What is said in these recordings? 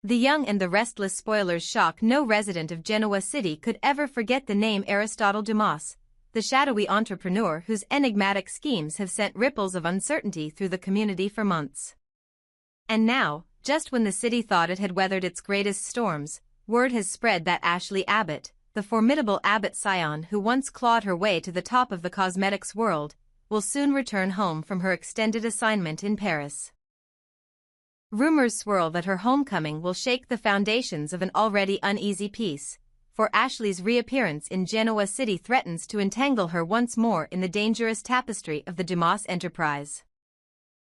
The young and the restless spoilers shock no resident of Genoa City could ever forget the name Aristotle Dumas, the shadowy entrepreneur whose enigmatic schemes have sent ripples of uncertainty through the community for months. And now, just when the city thought it had weathered its greatest storms, word has spread that Ashley Abbott, the formidable Abbott scion who once clawed her way to the top of the cosmetics world, will soon return home from her extended assignment in Paris. Rumors swirl that her homecoming will shake the foundations of an already uneasy peace, for Ashley's reappearance in Genoa City threatens to entangle her once more in the dangerous tapestry of the Dumas enterprise.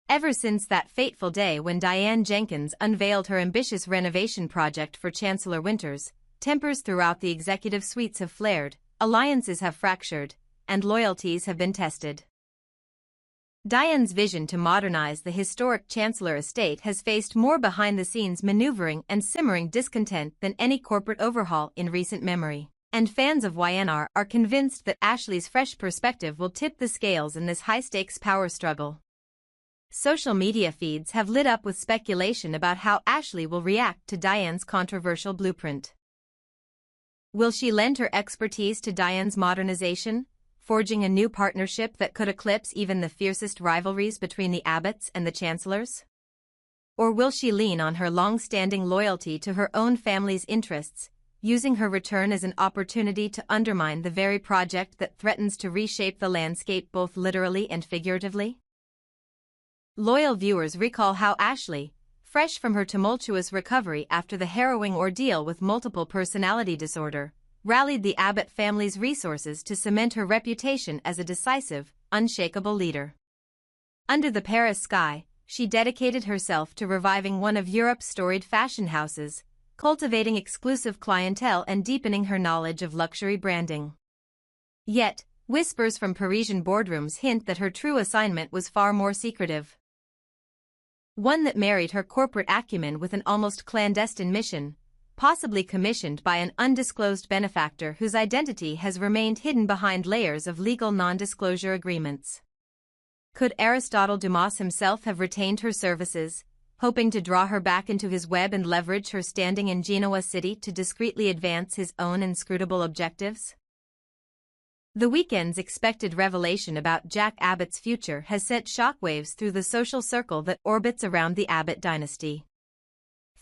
Ever since that fateful day when Diane Jenkins unveiled her ambitious renovation project for Chancellor Winters, tempers throughout the executive suites have flared, alliances have fractured, and loyalties have been tested. Diane's vision to modernize the historic Chancellor estate has faced more behind-the-scenes maneuvering and simmering discontent than any corporate overhaul in recent memory, and fans of YNR are convinced that Ashley's fresh perspective will tip the scales in this high-stakes power struggle. Social media feeds have lit up with speculation about how Ashley will react to Diane's controversial blueprint. Will she lend her expertise to Diane's modernization, forging a new partnership that could eclipse even the fiercest rivalries between the Abbotts and the Chancellors? Or will she lean on her long-standing loyalty to her own family's interests, using her return as an opportunity to undermine the very project that threatens to reshape the landscape both literally and figuratively? Loyal viewers recall how Ashley, fresh from her tumultuous recovery after the harrowing ordeal with multiple personality disorder, rallied the Abbott family's resources to cement her reputation as a decisive, unshakable leader. Under the Paris sky, she dedicated herself to reviving one of Europe's storied fashion houses, cultivating exclusive clientele and deepening her knowledge of luxury branding. Yet, whispers from Parisian boardrooms hint that her true assignment was far more secretive. One that married her corporate acumen with an almost clandestine mission, possibly commissioned by an undisclosed benefactor whose identity has remained hidden behind layers of legal non-disclosure agreements. Could Aristotle Dumas himself have retained her services, hoping to draw her back into his web and leverage her standing in Genoa City to discreetly advance his own inscrutable objectives? The weekend's expected revelation about Jack Abbott's future has sent shockwaves through the social circle that orbits around the Abbott dynasty.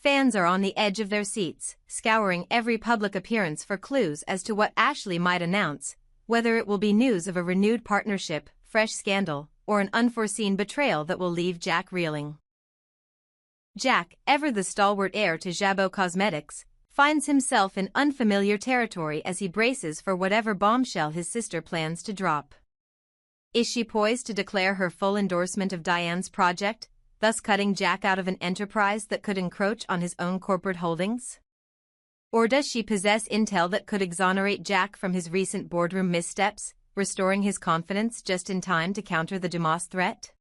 Fans are on the edge of their seats, scouring every public appearance for clues as to what Ashley might announce, whether it will be news of a renewed partnership, fresh scandal, or an unforeseen betrayal that will leave Jack reeling. Jack, ever the stalwart heir to Jabot Cosmetics, finds himself in unfamiliar territory as he braces for whatever bombshell his sister plans to drop. Is she poised to declare her full endorsement of Diane's project, thus cutting Jack out of an enterprise that could encroach on his own corporate holdings? Or does she possess intel that could exonerate Jack from his recent boardroom missteps, restoring his confidence just in time to counter the Dumas threat?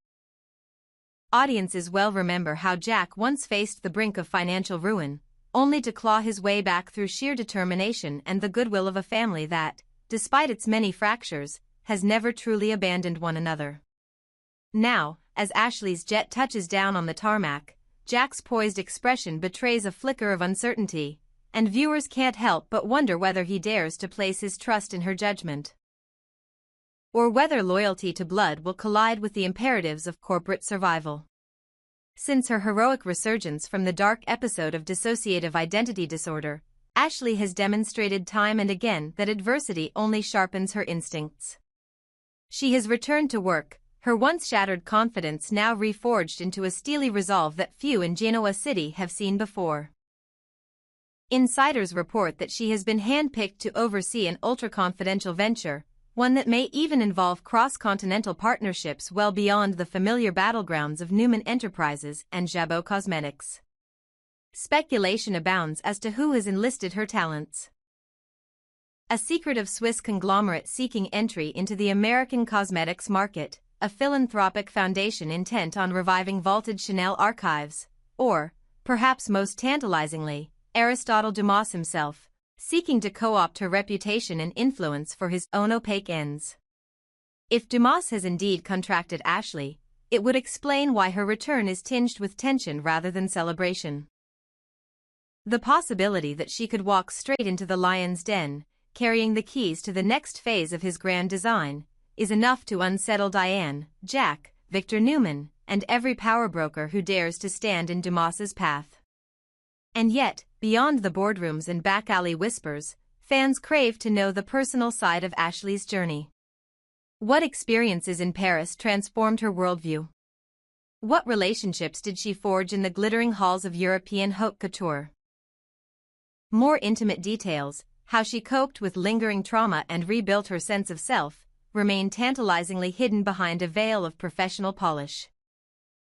Audiences well remember how Jack once faced the brink of financial ruin, only to claw his way back through sheer determination and the goodwill of a family that, despite its many fractures, has never truly abandoned one another. Now, as Ashley's jet touches down on the tarmac, Jack's poised expression betrays a flicker of uncertainty, and viewers can't help but wonder whether he dares to place his trust in her judgment. Or whether loyalty to blood will collide with the imperatives of corporate survival. Since her heroic resurgence from the dark episode of dissociative identity disorder, Ashley has demonstrated time and again that adversity only sharpens her instincts. She has returned to work, her once shattered confidence now reforged into a steely resolve that few in Genoa City have seen before. Insiders report that she has been handpicked to oversee an ultra-confidential venture, one that may even involve cross-continental partnerships well beyond the familiar battlegrounds of Newman Enterprises and Jabot Cosmetics. Speculation abounds as to who has enlisted her talents. A secretive Swiss conglomerate seeking entry into the American cosmetics market, a philanthropic foundation intent on reviving vaulted Chanel archives, or, perhaps most tantalizingly, Aristotle Dumas himself, seeking to co-opt her reputation and influence for his own opaque ends. If Dumas has indeed contracted Ashley, it would explain why her return is tinged with tension rather than celebration. The possibility that she could walk straight into the lion's den, carrying the keys to the next phase of his grand design, is enough to unsettle Diane, Jack, Victor Newman, and every power broker who dares to stand in Dumas's path. And yet, beyond the boardrooms and back-alley whispers, fans crave to know the personal side of Ashley's journey. What experiences in Paris transformed her worldview? What relationships did she forge in the glittering halls of European haute couture? More intimate details, how she coped with lingering trauma and rebuilt her sense of self, remain tantalizingly hidden behind a veil of professional polish.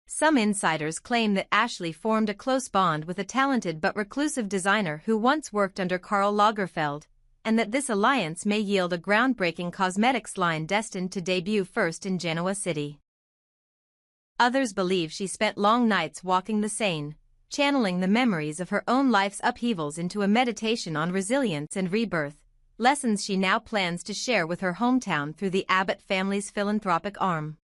Some insiders claim that Ashley formed a close bond with a talented but reclusive designer who once worked under Karl Lagerfeld, and that this alliance may yield a groundbreaking cosmetics line destined to debut first in Genoa City. Others believe she spent long nights walking the Seine, channeling the memories of her own life's upheavals into a meditation on resilience and rebirth, lessons she now plans to share with her hometown through the Abbott family's philanthropic arm.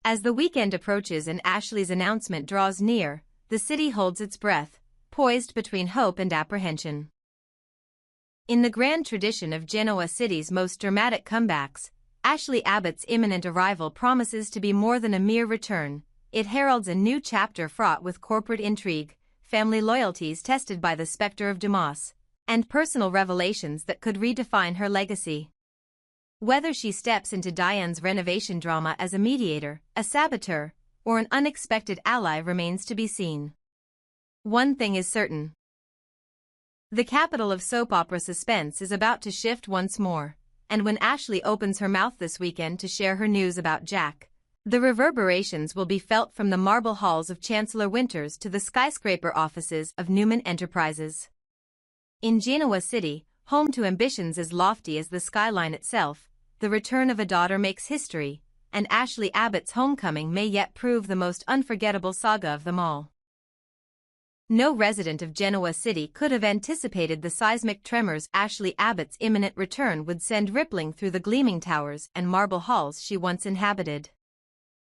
As the weekend approaches and Ashley's announcement draws near, the city holds its breath, poised between hope and apprehension. In the grand tradition of Genoa City's most dramatic comebacks, Ashley Abbott's imminent arrival promises to be more than a mere return. It heralds a new chapter fraught with corporate intrigue, family loyalties tested by the specter of Dumas, and personal revelations that could redefine her legacy. Whether she steps into Diane's renovation drama as a mediator, a saboteur, or an unexpected ally remains to be seen. One thing is certain. The capital of soap opera suspense is about to shift once more, and when Ashley opens her mouth this weekend to share her news about Jack, the reverberations will be felt from the marble halls of Chancellor Winters to the skyscraper offices of Newman Enterprises. In Genoa City, home to ambitions as lofty as the skyline itself, the return of a daughter makes history, and Ashley Abbott's homecoming may yet prove the most unforgettable saga of them all. No resident of Genoa City could have anticipated the seismic tremors Ashley Abbott's imminent return would send rippling through the gleaming towers and marble halls she once inhabited.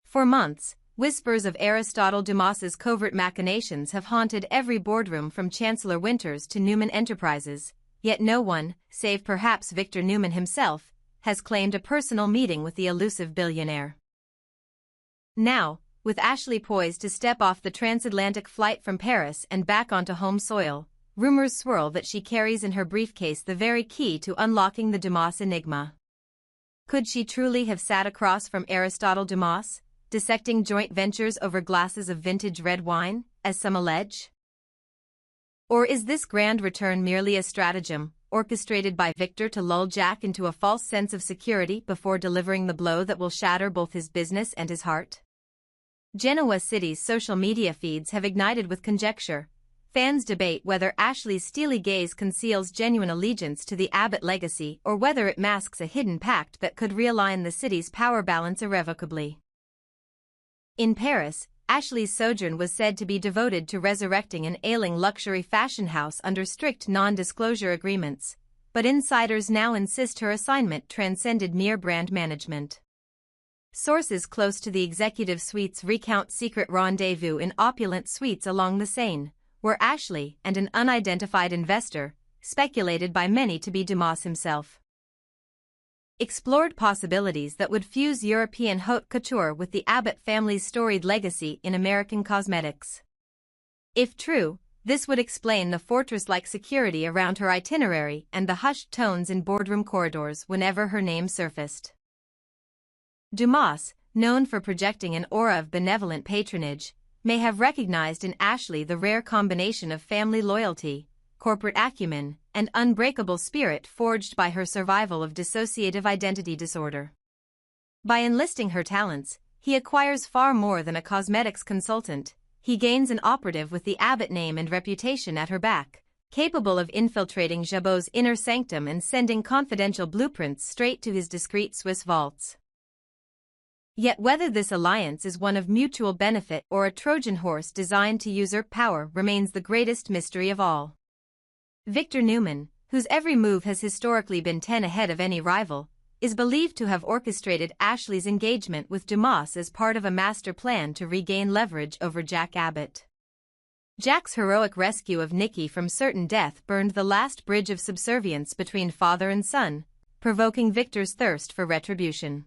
For months, whispers of Aristotle Dumas's covert machinations have haunted every boardroom from Chancellor Winters to Newman Enterprises, yet no one, save perhaps Victor Newman himself, has claimed a personal meeting with the elusive billionaire. Now, with Ashley poised to step off the transatlantic flight from Paris and back onto home soil, rumors swirl that she carries in her briefcase the very key to unlocking the Dumas enigma. Could she truly have sat across from Aristotle Dumas, dissecting joint ventures over glasses of vintage red wine, as some allege? Or is this grand return merely a stratagem, orchestrated by Victor to lull Jack into a false sense of security before delivering the blow that will shatter both his business and his heart? Genoa City's social media feeds have ignited with conjecture. Fans debate whether Ashley's steely gaze conceals genuine allegiance to the Abbott legacy or whether it masks a hidden pact that could realign the city's power balance irrevocably. In Paris, Ashley's sojourn was said to be devoted to resurrecting an ailing luxury fashion house under strict non-disclosure agreements, but insiders now insist her assignment transcended mere brand management. Sources close to the executive suites recount secret rendezvous in opulent suites along the Seine, where Ashley and an unidentified investor, speculated by many to be Dumas himself, explored possibilities that would fuse European haute couture with the Abbott family's storied legacy in American cosmetics. If true, this would explain the fortress-like security around her itinerary and the hushed tones in boardroom corridors whenever her name surfaced. Dumas, known for projecting an aura of benevolent patronage, may have recognized in Ashley the rare combination of family loyalty, corporate acumen, and unbreakable spirit forged by her survival of dissociative identity disorder. By enlisting her talents, he acquires far more than a cosmetics consultant. He gains an operative with the Abbott name and reputation at her back, capable of infiltrating Jabot's inner sanctum and sending confidential blueprints straight to his discreet Swiss vaults. Yet whether this alliance is one of mutual benefit or a Trojan horse designed to usurp power remains the greatest mystery of all. Victor Newman, whose every move has historically been 10 ahead of any rival, is believed to have orchestrated Ashley's engagement with Dumas as part of a master plan to regain leverage over Jack Abbott. Jack's heroic rescue of Nikki from certain death burned the last bridge of subservience between father and son, provoking Victor's thirst for retribution.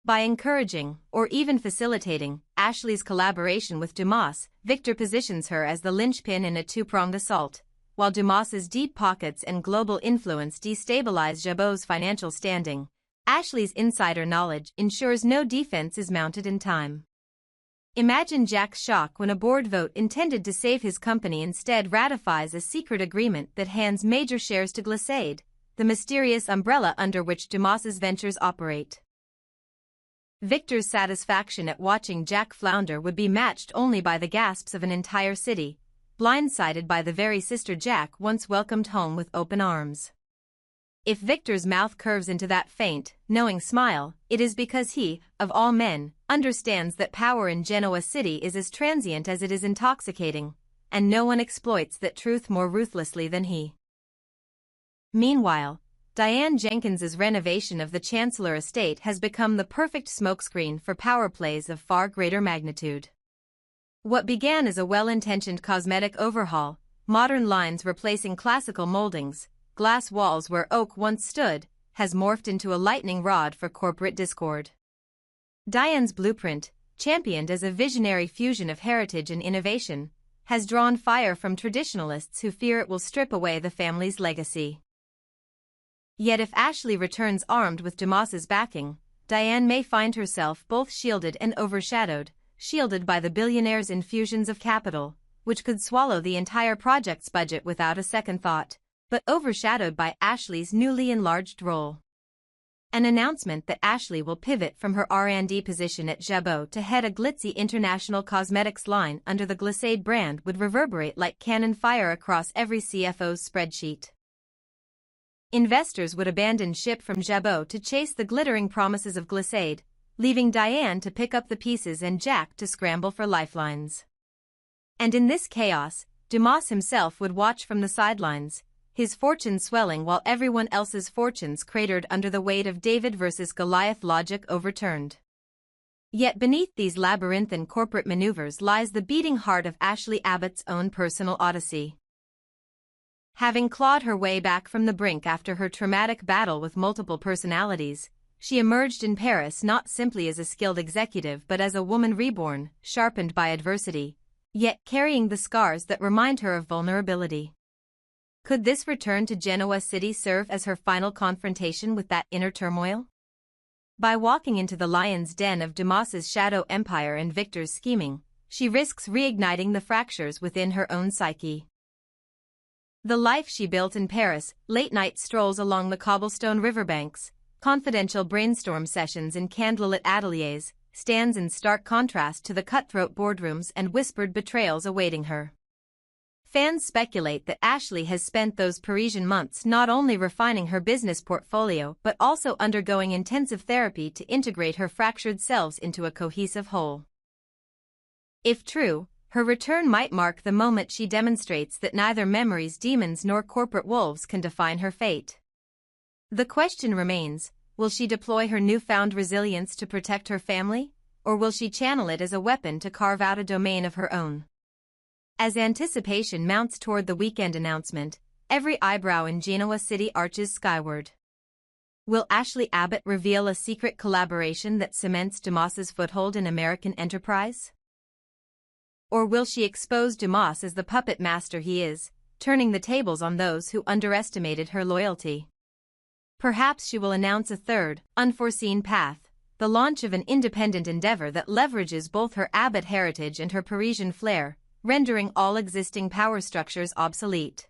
By encouraging, or even facilitating, Ashley's collaboration with Dumas, Victor positions her as the linchpin in a two-pronged assault, while Dumas's deep pockets and global influence destabilize Jabot's financial standing. Ashley's insider knowledge ensures no defense is mounted in time. Imagine Jack's shock when a board vote intended to save his company instead ratifies a secret agreement that hands major shares to Glissade, the mysterious umbrella under which Dumas's ventures operate. Victor's satisfaction at watching Jack flounder would be matched only by the gasps of an entire city, blindsided by the very sister Jack once welcomed home with open arms. If Victor's mouth curves into that faint, knowing smile, it is because he, of all men, understands that power in Genoa City is as transient as it is intoxicating, and no one exploits that truth more ruthlessly than he. Meanwhile, Diane Jenkins's renovation of the Chancellor estate has become the perfect smokescreen for power plays of far greater magnitude. What began as a well-intentioned cosmetic overhaul, modern lines replacing classical moldings, glass walls where oak once stood, has morphed into a lightning rod for corporate discord. Diane's blueprint, championed as a visionary fusion of heritage and innovation, has drawn fire from traditionalists who fear it will strip away the family's legacy. Yet if Ashley returns armed with Dumas's backing, Diane may find herself both shielded and overshadowed, shielded by the billionaire's infusions of capital, which could swallow the entire project's budget without a second thought, but overshadowed by Ashley's newly enlarged role. An announcement that Ashley will pivot from her R&D position at Jabot to head a glitzy international cosmetics line under the Glissade brand would reverberate like cannon fire across every CFO's spreadsheet. Investors would abandon ship from Jabot to chase the glittering promises of Glissade, leaving Diane to pick up the pieces and Jack to scramble for lifelines. And in this chaos, Dumas himself would watch from the sidelines, his fortune swelling while everyone else's fortunes cratered under the weight of David versus Goliath logic overturned. Yet beneath these labyrinthine corporate maneuvers lies the beating heart of Ashley Abbott's own personal odyssey. Having clawed her way back from the brink after her traumatic battle with multiple personalities, she emerged in Paris not simply as a skilled executive but as a woman reborn, sharpened by adversity, yet carrying the scars that remind her of vulnerability. Could this return to Genoa City serve as her final confrontation with that inner turmoil? By walking into the lion's den of Dumas's shadow empire and Victor's scheming, she risks reigniting the fractures within her own psyche. The life she built in Paris, late-night strolls along the cobblestone riverbanks, confidential brainstorm sessions in candlelit ateliers, stands in stark contrast to the cutthroat boardrooms and whispered betrayals awaiting her. Fans speculate that Ashley has spent those Parisian months not only refining her business portfolio but also undergoing intensive therapy to integrate her fractured selves into a cohesive whole. If true, her return might mark the moment she demonstrates that neither memory's demons nor corporate wolves can define her fate. The question remains, will she deploy her newfound resilience to protect her family, or will she channel it as a weapon to carve out a domain of her own? As anticipation mounts toward the weekend announcement, every eyebrow in Genoa City arches skyward. Will Ashley Abbott reveal a secret collaboration that cements Dumas's foothold in American enterprise? Or will she expose Dumas as the puppet master he is, turning the tables on those who underestimated her loyalty? Perhaps she will announce a third, unforeseen path, the launch of an independent endeavor that leverages both her Abbott heritage and her Parisian flair, rendering all existing power structures obsolete.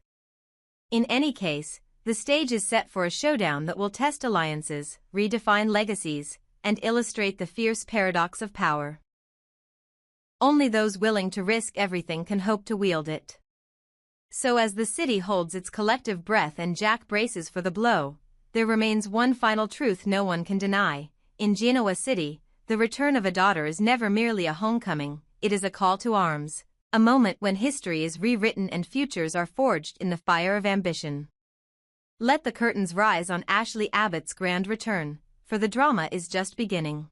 In any case, the stage is set for a showdown that will test alliances, redefine legacies, and illustrate the fierce paradox of power. Only those willing to risk everything can hope to wield it. So as the city holds its collective breath and Jack braces for the blow, there remains one final truth no one can deny. In Genoa City, the return of a daughter is never merely a homecoming, it is a call to arms, a moment when history is rewritten and futures are forged in the fire of ambition. Let the curtains rise on Ashley Abbott's grand return, for the drama is just beginning.